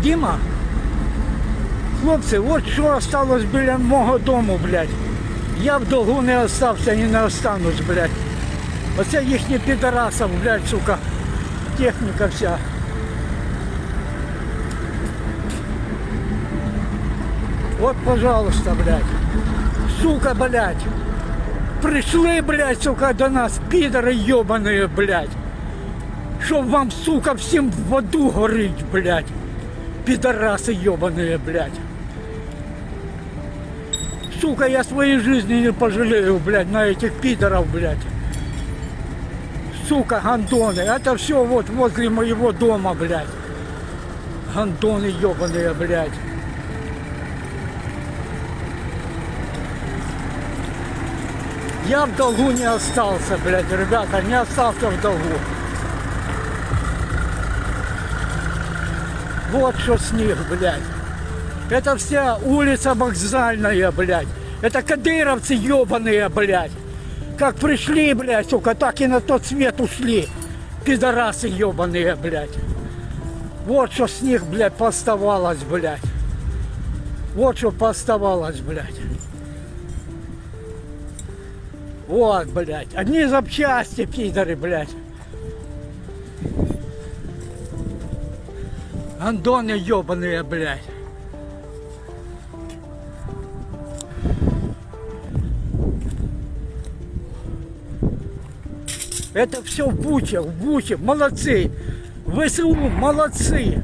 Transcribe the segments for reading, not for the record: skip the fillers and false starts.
Діма, хлопці, от що осталось біля мого дому, блядь. Я в долгу не остався і не останусь, блядь. Оце їхні підарасов, блядь, сука, техніка вся. Вот, пожалуйста, блядь. Сука, блядь. Пришли, блядь, сука, до нас, пидоры ебаные, блядь. Чтоб вам, сука, всем в аду горить, блядь. Пидорасы ебаные, блядь. Сука, я своей жизни не пожалею, блядь, на этих пидоров, блядь. Сука, гандоны. Это все вот возле моего дома, блядь. Гандоны ебаные, блядь. Я в долгу не остался, блядь, ребята, не остался в долгу. Вот что снег, блядь. Это вся улица Вокзальная, блядь. Это кадыровцы ебаные, блядь. Как пришли, блядь, сука, так и на тот свет ушли. Пидорасы ебаные, блядь. Вот что с них, блядь, поставалось, блядь. Вот что поставалось, блядь. Вот, блядь. Одни запчасти, пидоры, блядь. Гандоны ебаные, блядь. Это все в Буче, молодцы. ВСУ, молодцы.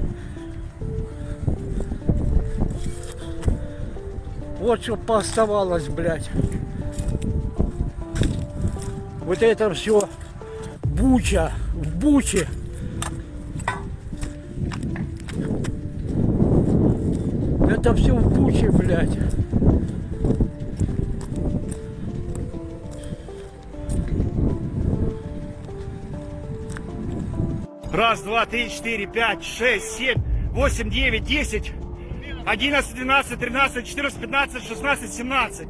Вот что пооставалось, блядь. Вот это все Буча, в Буче. Это все в Буче, блядь. Раз, два, три, четыре, пять, шесть, семь, восемь, девять, 10, 11, 12, 13, 14, 15, 16, 17.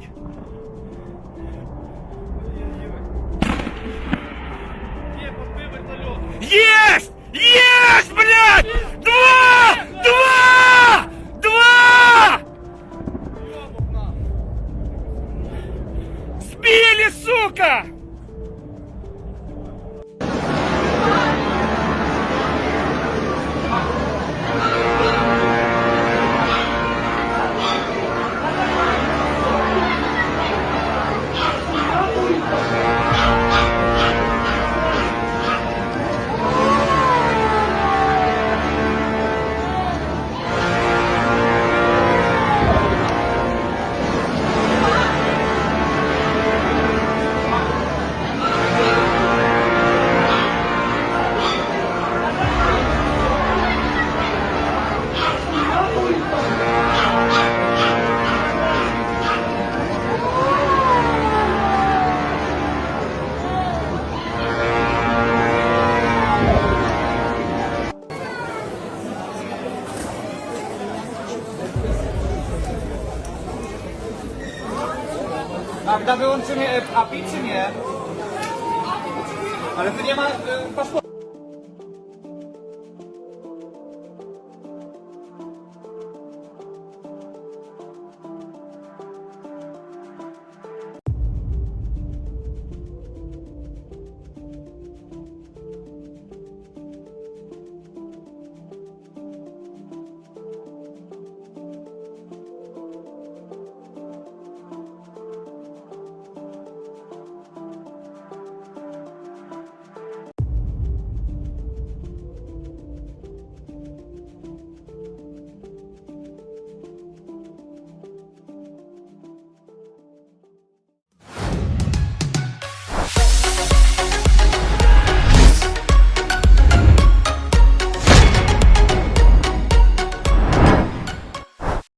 Есть! Есть, блядь! Два! Сбили, сука! A da wyłączymy API czy nie? Ale to nie ma paszportu.